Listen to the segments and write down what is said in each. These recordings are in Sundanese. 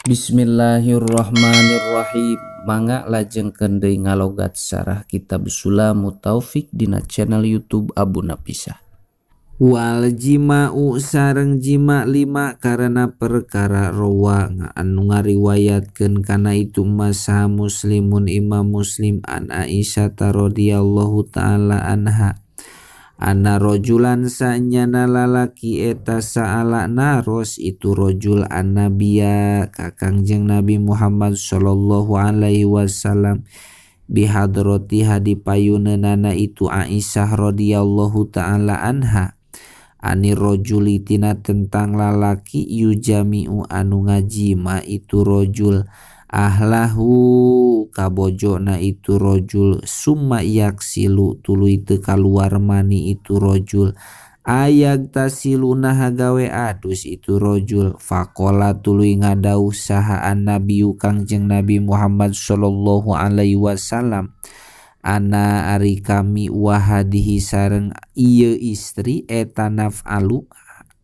Bismillahirrahmanirrahim. Mangga lajengkeun deui ngalogat sarah kitab Sulamut Taufik dina channel YouTube Abu Napisah. Wal jima'u sareng jima lima karena perkara rawa anu ngariwayatkeun kana itu masa Muslimun Imam Muslim an Aisyah radhiyallahu taala anha. Ana rojulan sanyana lalaki eta sa'ala naros itu rojul an nabiya ka Kangjeng Nabi Muhammad sallallahu alaihi wasallam bihadratiha di payuneunana itu Aisyah radhiyallahu taala anha ani rojuli tina tentang lalaki yujami'u anu ngajima itu rojul ahlahu kabojona itu rojul summa yaksilu tuluy teu kaluar mani itu rojul ayag tasiluna hagawe adus itu rojul faqala tuluy ngadauh saha annabiyu Kangjeng Nabi Muhammad sallallahu alaihi wasallam ana ari kami wahadihi sareng ieu istri eta naf'alu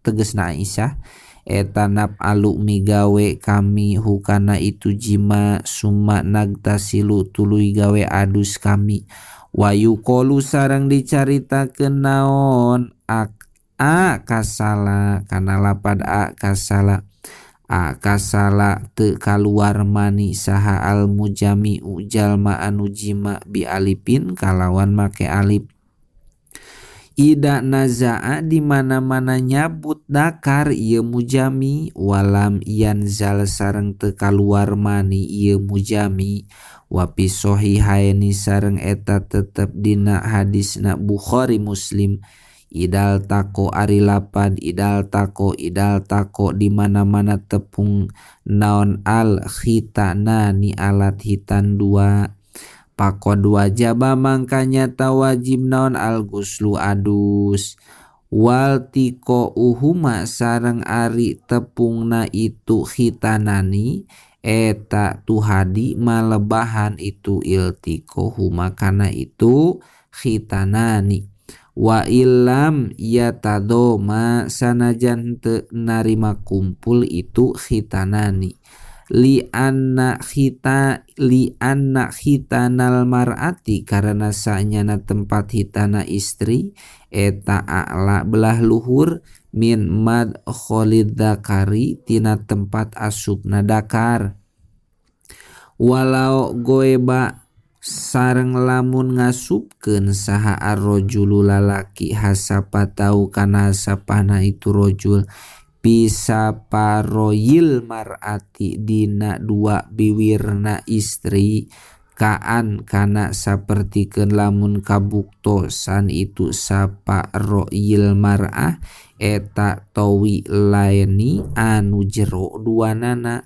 tegasna Aisyah eta naf'alu migawe kami hukana itu jima summa nagtasilu tuluy gawe adus kami wayu qolu sareng dicaritakeun naon kasala kana lapad kasala teu kaluar mani saha al mujami'u jalma anu jima bi alipin kalawan make alif ida naza'a di mana-mana nyabut dakar ieu mujami walam yanzal sareng teu kaluar mani ieu mujami wa fi sahihaini sareng eta tetep dina hadisna Bukhari Muslim idal tako ari lapad idal tako di mana-mana tepung naon al khitanani alat hitan dua pakod wajaba mangkanya tawajib naon al guslu adus wal tiko uhuma sareng ari tepungna itu khitanani eta tuhadi malebahan itu iltiko huma kana itu khitanani wa illam yatadoma sanajan teu narima kumpul itu khitanani li anna khitanal mar'ati karena sanyana tempat hitana istri eta a'la belah luhur min madkhalid dzakari tina tempat asupna dakar walau goeba sareng lamun ngasupkeun saha ar-rajulu lalaki hasapatau kana hasapana itu rojul bisa paroyil mar'ati dina dua biwirna istri kaan kana sapertikeun lamun kabuktosan itu saparoyil mar'ah eta towi laeni anu jero duanana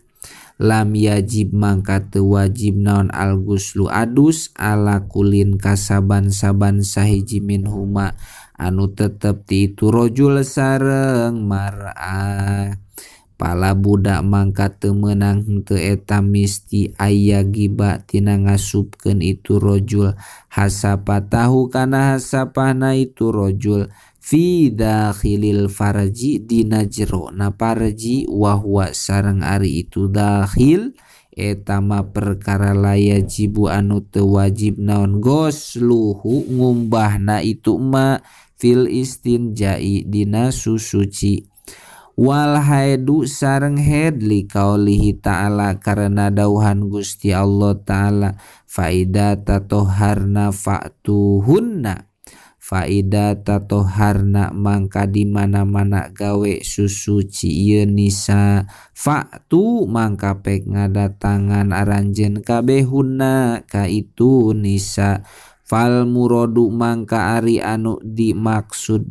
lam yajib mangka teu wajib naon al guslu adus ala kulin kasaban-saban sahiji minhuma anu tetep ti itu rojul sareng mar'ah pala budak mangka teu meunang henteu eta misti aya giba tina ngasupkeun itu rojul hasapatahu kana hasapana itu rojul fi dakhilil farji dina jero na farji wa huwa sareng ari itu dakhil eta mah perkara layajibu anu teu wajib naon gosluhu ngumbahna itu ma fil istinjai dina susuci wal haidu sareng haid li qaulihi ta'ala karena dauhan Gusti Allah ta'ala faida tatoharna fa'tuhunna faida tatoharna mangka di mana-mana gawe susuci ieu nisa fa'tu mangka pek ngadatangan aranjeun kabehunna ka itu nisa fal muradu mangka ari anu dimaksud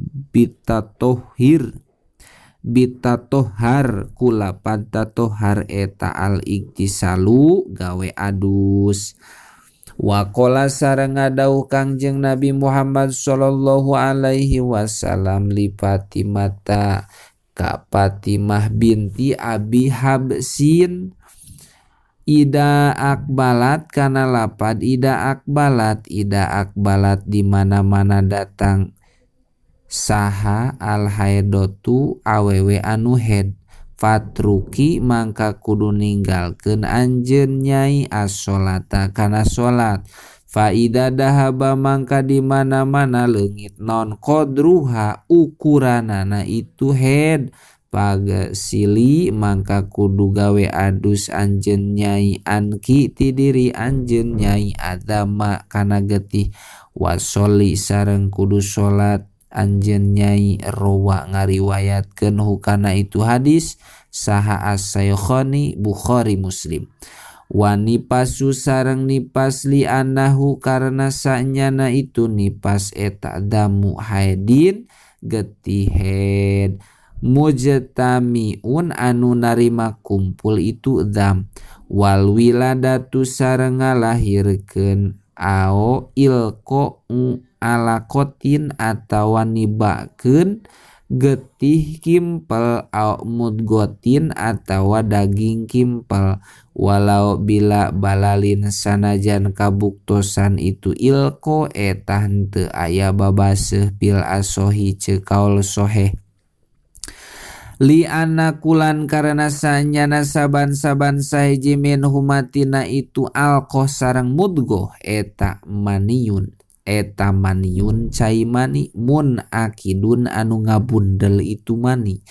bitatohar kula pantatohar eta al iktisalu gawe adus waqala sareng ngadauh Kangjeng Nabi Muhammad sallallahu alaihi wasallam li Fatimata ka Fatimah binti Abi Habsin ida akbalat kana lapad ida akbalat di mana-mana datang saha al haidotu awewe anu head fatruki mangka kudu ninggalkeun anjeun nyai as-sholata kana salat. Fa idza dahaba mangka di mana-mana leungit non qadruha ukuranana itu head pagasili mangka kudu gawe adus anjeun nyai anki ti diri anjeun nyai adama kana getih wasoli sareng kudu salat anjeun nyai rawa ngariwayatkeun hukana itu hadis saha as-saykhani Bukhari Muslim. Wa nipasu sareng nipas li anahu karena sanyana itu nipas eta damu haidin getih haid mujtamiun anu narima kumpul itu dam wal wiladatu sareng ngalahirkeun ao ilko alakotin atawa nibakeun getih kimpel au mudgotin atawa daging kimpel walau bila balalin sanajan kabuktosan itu ilko eta henteu aya babaseuh pil asohi ceuk kaul soheh li anakulan karena sanyana saban-saban sahiji min humatina itu alqoh sareng mudgoh eta maniun cai mani mun akidun anu ngabundel itu mani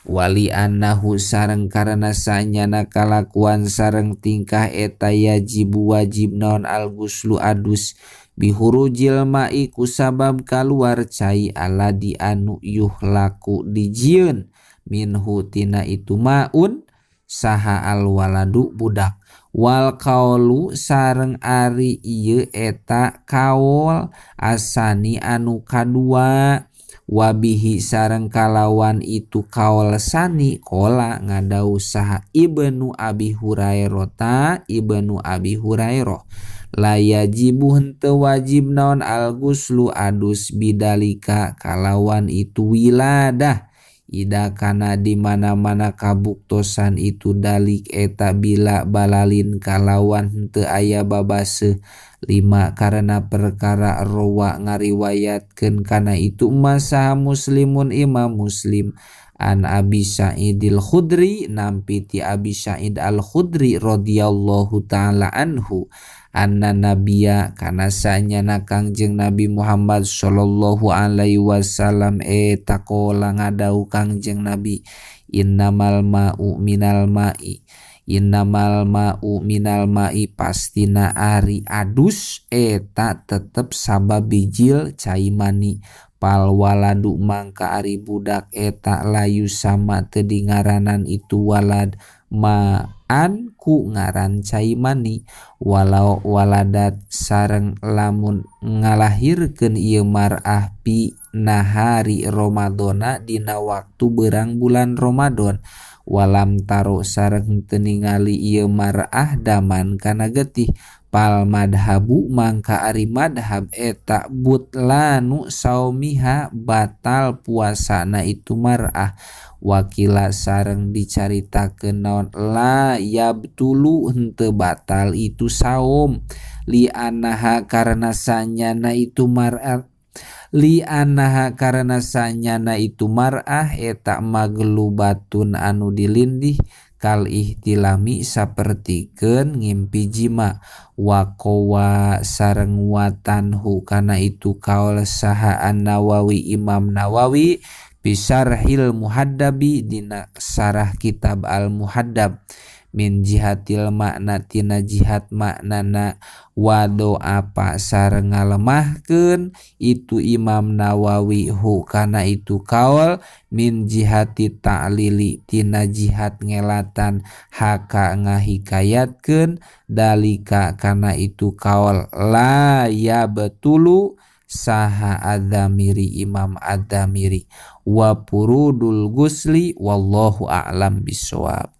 wali anahu sareng karena sanyana kalakuan sareng tingkah eta yajibu wajib naon al guslu adus bihurujil ma'i kusabab kaluar cai aladi anu yuhlaku dijieun minhu tina itu maun saha al waladu budak wal kaulu sareng ari ieu eta kaul asani anu kadua wabihi sareng kalawan itu kaul sani kola ngadau saha ibnu abi hurairah la yajibu henteu wajib naon al guslu adus bidalika kalawan itu wiladah ida kana di mana-mana kabuktosan itu dalik eta bila balalin kalawan henteu aya babaseuh lima karena perkara rawa ngariwayatkeun kana itu masaha muslimun imam muslim an Abi Sa'idil Khudri nampi ti Abi Sa'id al Khudri radhiyallahu taala anhu anna nabiyya kana sanyana Kangjeng Nabi Muhammad sallallahu alaihi wasallam takola ngadau Kangjeng Nabi innamal ma'u minal ma'i pastina ari adus eta tetep sabab bijil cai mani pal waladu mangka ari budak eta layu sama teu dingaranan itu walad ma'an ku ngaran cai mani walau waladat sareng lamun ngalahirkeun ieu mar'ah pi nahari Ramadana dina waktu beurang bulan Ramadan walam taro sareng teu ningali ieu mar'ah daman kana getih pal madhabu mangka ari madhab eta butlanu saumiha batal puasana itu mar'ah wakila sareng dicaritakeun naon la yabtulu henteu batal itu saum li anaha karena sanyana itu mar'ah eta maglubatun anu dilindih kal ihtilami sapertikeun ngimpi jima waqawa sareng watanhu kana itu kaul saha an-Nawawi Imam Nawawi bisarhil muhaddabi dina sarah kitab al-muhaddab min jihatil makna tina jihat maknana wado apa sareng ngalemahkeun itu Imam Nawawi hu kana itu kaul min jihati ta'lili tina jihat ngelatan haka ngahikayatkeun dalika kana itu kaul la ya betulu saha Adzamiri Imam Adzamiri wa purudul gusli wallahu a'lam bissawab.